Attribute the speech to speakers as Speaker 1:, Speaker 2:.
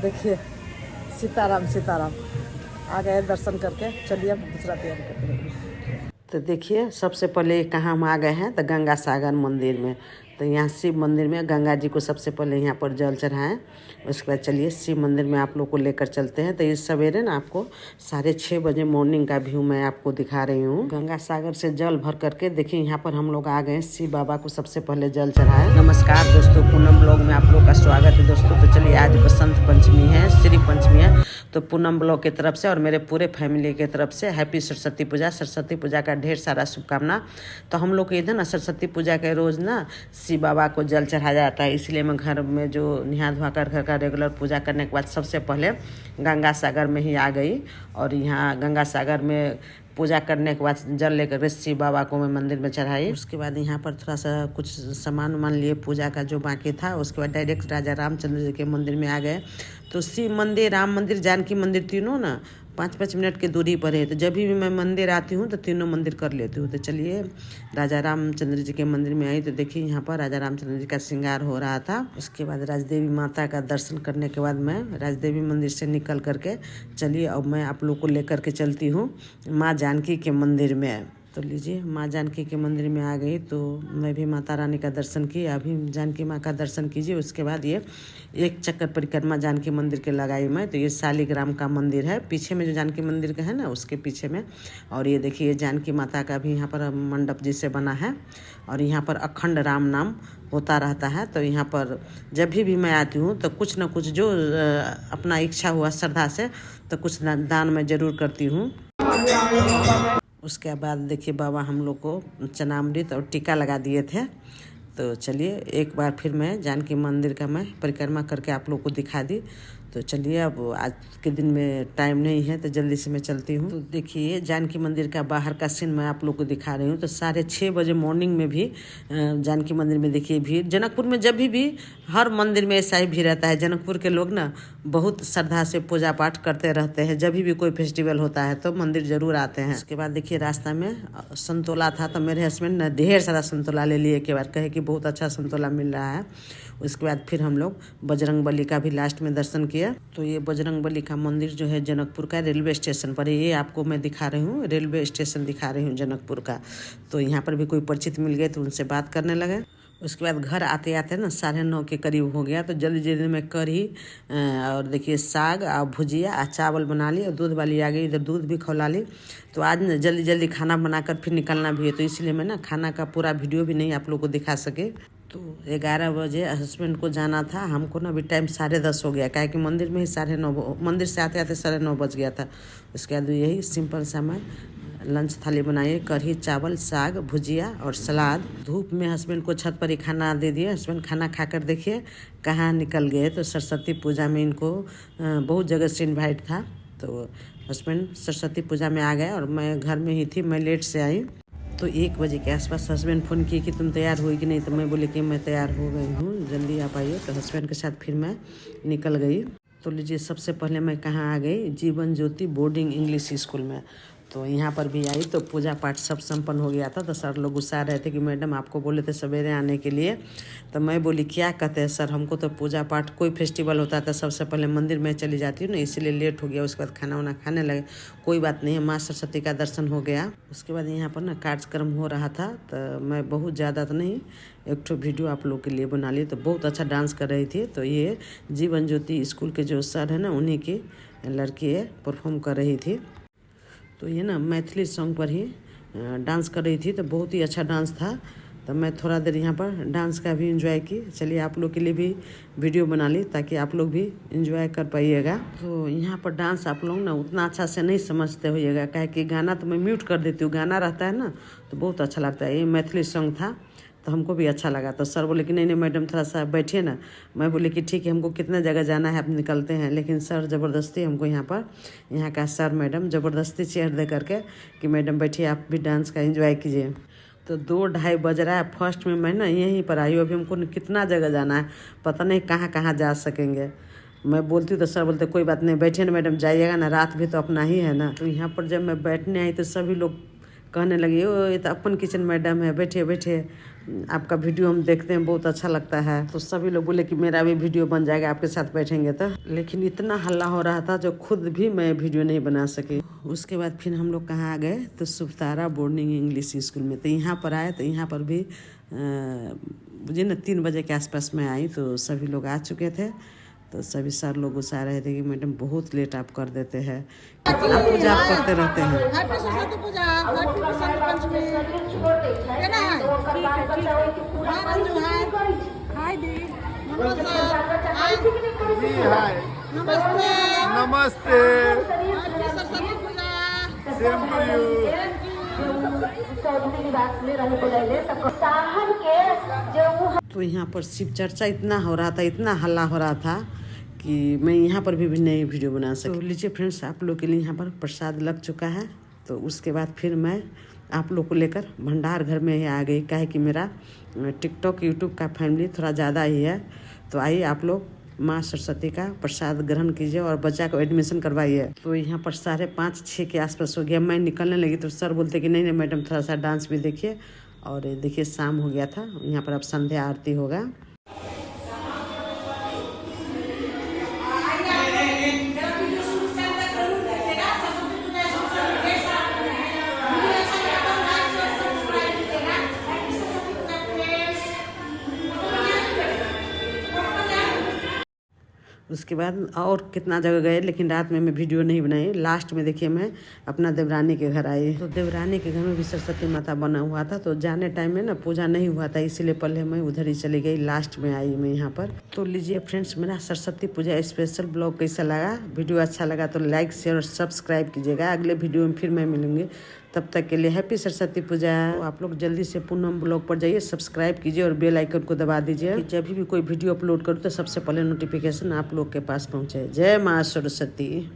Speaker 1: देखिए सीताराम सीताराम आ गए दर्शन करके। चलिए अब दूसरा तैयारी करते हैं। तो देखिए सबसे पहले कहाँ हम आ गए हैं तो गंगा सागर मंदिर में। तो यहाँ शिव मंदिर में गंगा जी को सबसे पहले यहाँ पर जल चढ़ाएं। उसके बाद चलिए शिव मंदिर में आप लोग को लेकर चलते हैं। तो इस सवेरे ना आपको 6:30 बजे मॉर्निंग का व्यू मैं आपको दिखा रही हूँ। गंगा सागर से जल भर करके देखिए यहाँ पर हम लोग आ गए शिव बाबा को सबसे पहले जल चढ़ाएं। नमस्कार दोस्तों, पूनम ब्लॉग में आप लोग का स्वागत है दोस्तों। तो चलिए आज बसंत पंचमी है, श्री पंचमी है। तो पूनम ब्लॉग की तरफ से और मेरे पूरे फैमिली की तरफ से हैप्पी सरस्वती पूजा। सरस्वती पूजा का ढेर सारा शुभकामना। तो हम लोग इधर ना सरस्वती पूजा के रोज़ ना शिव बाबा को जल चढ़ाया जाता है। इसलिए मैं घर में जो नहा धोआ कर घर का रेगुलर पूजा करने के बाद सबसे पहले गंगा सागर में ही आ गई। और यहाँ गंगा सागर में पूजा करने के बाद जल लेकर के शिव बाबा को मैं मंदिर में चढ़ाई। उसके बाद यहाँ पर थोड़ा सा कुछ सामान मान लिए पूजा का जो बाकी था। उसके बाद डायरेक्ट राजा रामचंद्र जी के मंदिर में आ गए। तो शिव मंदिर, राम मंदिर, जानकी मंदिर तीनों ना 5-5 मिनट की दूरी पर है। तो जब भी मैं मंदिर आती हूँ तो तीनों मंदिर कर लेती हूँ। तो चलिए राजा रामचंद्र जी के मंदिर में आई। तो देखिए यहाँ पर राजा रामचंद्र जी का श्रृंगार हो रहा था। उसके बाद राजदेवी माता का दर्शन करने के बाद मैं राजदेवी मंदिर से निकल करके चलिए अब मैं आप लोग को लेकर के चलती हूँ माँ जानकी के मंदिर में। तो लीजिए माँ जानकी के मंदिर में आ गई। तो मैं भी माता रानी का दर्शन की, अभी जानकी माँ का दर्शन कीजिए। उसके बाद ये एक चक्कर परिक्रमा जानकी मंदिर के लगाई मैं। तो ये शालिग्राम का मंदिर है, पीछे में जो जानकी मंदिर का है ना उसके पीछे में। और ये देखिए जानकी माता का भी यहाँ पर मंडप जिसे बना है। और यहाँ पर अखंड राम नाम होता रहता है। तो यहाँ पर जब भी मैं आती हूँ तो कुछ ना कुछ जो अपना इच्छा हुआ श्रद्धा से तो कुछ दान मैं जरूर करती हूँ। उसके बाद देखिए बाबा हम लोग को चनामृत और टीका लगा दिए थे। तो चलिए एक बार फिर मैं जानकी मंदिर का मैं परिक्रमा करके आप लोग को दिखा दी। तो चलिए अब आज के दिन में टाइम नहीं है तो जल्दी से मैं चलती हूँ। तो देखिए जानकी मंदिर का बाहर का सीन मैं आप लोग को दिखा रही हूँ। तो 6:30 बजे मॉर्निंग में भी जानकी मंदिर में देखिए भीड़। जनकपुर में जब भी हर मंदिर में ऐसा ही भीड़ रहता है। जनकपुर के लोग ना बहुत श्रद्धा से पूजा पाठ करते रहते हैं। जब भी कोई फेस्टिवल होता है तो मंदिर जरूर आते हैं। उसके बाद देखिए रास्ता में संतोला था तो मेरे हस्बैंड ने ढेर सारा संतोला ले लिए। एक बार कहे कि बहुत अच्छा संतोला मिल रहा है। उसके बाद फिर हम लोग बजरंगबली का भी लास्ट में दर्शन किया। तो ये बजरंगबली का मंदिर जो है जनकपुर का रेलवे स्टेशन पर है। ये आपको मैं दिखा रही हूँ, रेलवे स्टेशन दिखा रही हूँ जनकपुर का। तो यहाँ पर भी कोई परिचित मिल गए तो उनसे बात करने लगे। उसके बाद घर आते आते ना 9:30 के करीब हो गया। तो जल्दी जल्दी में कढ़ी और देखिए साग और भुजिया और चावल बना ली। और दूध वाली आ गई, इधर दूध भी खौला ली। तो आज ना जल्दी जल्दी खाना बनाकर फिर निकलना भी है। तो इसलिए मैं ना खाना का पूरा वीडियो भी नहीं आप लोग को दिखा सके। तो 11 बजे हस्बैंड को जाना था। हमको ना अभी टाइम 10:30 हो गया, काहे कि मंदिर में ही 9:30, मंदिर से आते आते 9:30 बज गया था। उसके बाद यही सिंपल सा मैं लंच थाली बनाइए, कढ़ी चावल साग भुजिया और सलाद। धूप में हस्बैंड को छत पर ही खाना दे दिए। हस्बैंड खाना खाकर देखिए कहाँ निकल गए। तो सरस्वती पूजा में इनको बहुत जगह से इन्वाइट था। तो हस्बैंड सरस्वती पूजा में आ गए और मैं घर में ही थी, मैं लेट से आई। तो 1 बजे के आसपास हस्बैंड फ़ोन किए कि तुम तैयार हुई कि नहीं। तो मैं बोली कि मैं तैयार हो गई हूँ, जल्दी आप आइए। तो हस्बैंड के साथ फिर मैं निकल गई। तो लीजिए सबसे पहले मैं कहाँ आ गई, Jeevan Jyoti boarding English school में। तो यहाँ पर भी आई तो पूजा पाठ सब संपन्न हो गया था। तो सर लोग गुस्सा रहे थे कि मैडम आपको बोले थे सवेरे आने के लिए। तो मैं बोली क्या कहते हैं सर, हमको तो पूजा पाठ कोई फेस्टिवल होता था सबसे पहले मंदिर में चली जाती हूँ ना, इसीलिए लेट हो गया। उसके बाद खाना वाना खाने लगे। कोई बात नहीं है, माँ सरस्वती का दर्शन हो गया। उसके बाद यहाँ पर ना कार्यक्रम हो रहा था। तो मैं बहुत ज़्यादा तो नहीं, एक ठो वीडियो आप लोग के लिए बना ली। तो बहुत अच्छा डांस कर रही थी। तो ये जीवन ज्योति स्कूल के जो सर है ना उन्हीं की लड़की परफॉर्म कर रही थी। तो ये ना मैथिली सॉन्ग पर ही डांस कर रही थी। तो बहुत ही अच्छा डांस था। तो मैं थोड़ा देर यहाँ पर डांस का भी एंजॉय की। चलिए आप लोग के लिए भी वीडियो बना ली ताकि आप लोग भी एंजॉय कर पाइएगा। तो यहाँ पर डांस आप लोग ना उतना अच्छा से नहीं समझते होइएगा, काहे कि गाना तो मैं म्यूट कर देती हूँ। गाना रहता है ना तो बहुत अच्छा लगता है। ये मैथिली सॉन्ग था तो हमको भी अच्छा लगा। तो सर बोले कि नहीं नहीं मैडम थोड़ा सा बैठिए ना। मैं बोली कि ठीक है, हमको कितने जगह जाना है, अब निकलते हैं। लेकिन सर ज़बरदस्ती हमको यहाँ का सर मैडम ज़बरदस्ती चेयर दे करके कि मैडम बैठिए आप भी डांस का एंजॉय कीजिए। तो 2-2:30 बज रहा है। फर्स्ट में मैं ना यहीं पर आई हूँ। अभी हमको कितना जगह जाना है, पता नहीं कहाँ कहाँ जा सकेंगे। मैं बोलती हूँ तो सर बोलते कोई बात नहीं, बैठिए ना मैडम, जाइएगा ना, रात भी तो अपना ही है ना। तो यहाँ पर जब मैं बैठने आई तो सभी लोग कहने लगी ओ ये तो अपन किचन मैडम है, बैठे बैठे आपका वीडियो हम देखते हैं, बहुत अच्छा लगता है। तो सभी लोग बोले कि मेरा भी वीडियो बन जाएगा आपके साथ बैठेंगे तो। लेकिन इतना हल्ला हो रहा था जो खुद भी मैं वीडियो नहीं बना सकी। उसके बाद फिर हम लोग कहाँ आ गए तो शुभतारा बोर्डिंग इंग्लिश स्कूल में। तो यहाँ पर आए तो यहाँ पर भी मुझे ना 3 बजे के आसपास में आई तो सभी लोग आ चुके थे। तो सभी सर लोग गुस्सा रहे थे कि मैडम बहुत लेट आप कर देते हैं, कितना पूजा आप करते रहते हैं।
Speaker 2: नमस्ते सेम टू यू।
Speaker 1: तो यहाँ पर शिव चर्चा इतना हो रहा था, इतना हल्ला हो रहा था कि मैं यहाँ पर भी नई वीडियो बना सकी। तो लीजिए फ्रेंड्स, आप लोग के लिए यहाँ पर प्रसाद लग चुका है। तो उसके बाद फिर मैं आप लोग को लेकर भंडार घर में ही आ गई, काहे कि मेरा टिकटॉक यूट्यूब का फैमिली थोड़ा ज़्यादा ही है। तो आइए आप लोग माँ सरस्वती का प्रसाद ग्रहण कीजिए और बच्चा को एडमिशन करवाइए। तो यहाँ पर 5:30-6 के आसपास हो गया, मैं निकलने लगी तो सर बोलते कि नहीं मैडम थोड़ा सा डांस भी देखिए। और देखिए शाम हो गया था, यहाँ पर अब संध्या आरती होगा। उसके बाद और कितना जगह गए, लेकिन रात में मैं वीडियो नहीं बनाई। लास्ट में देखिए मैं अपना देवरानी के घर आई। तो देवरानी के घर में भी सरस्वती माता बना हुआ था। तो जाने टाइम में ना पूजा नहीं हुआ था, इसीलिए पहले मैं उधर ही चली गई, लास्ट में आई मैं यहाँ पर। तो लीजिए फ्रेंड्स, मेरा सरस्वती पूजा स्पेशल ब्लॉग कैसा लगा, वीडियो अच्छा लगा तो लाइक शेयर और सब्सक्राइब कीजिएगा। अगले वीडियो में फिर मैं मिलूंगी, तब तक के लिए हैप्पी सरस्वती पूजा। तो आप लोग जल्दी से पूनम ब्लॉग पर जाइए, सब्सक्राइब कीजिए और बेल आइकन को दबा दीजिए। जब भी कोई वीडियो अपलोड करूँ तो सबसे पहले नोटिफिकेशन आप लोग के पास पहुँचे। जय माँ सरस्वती।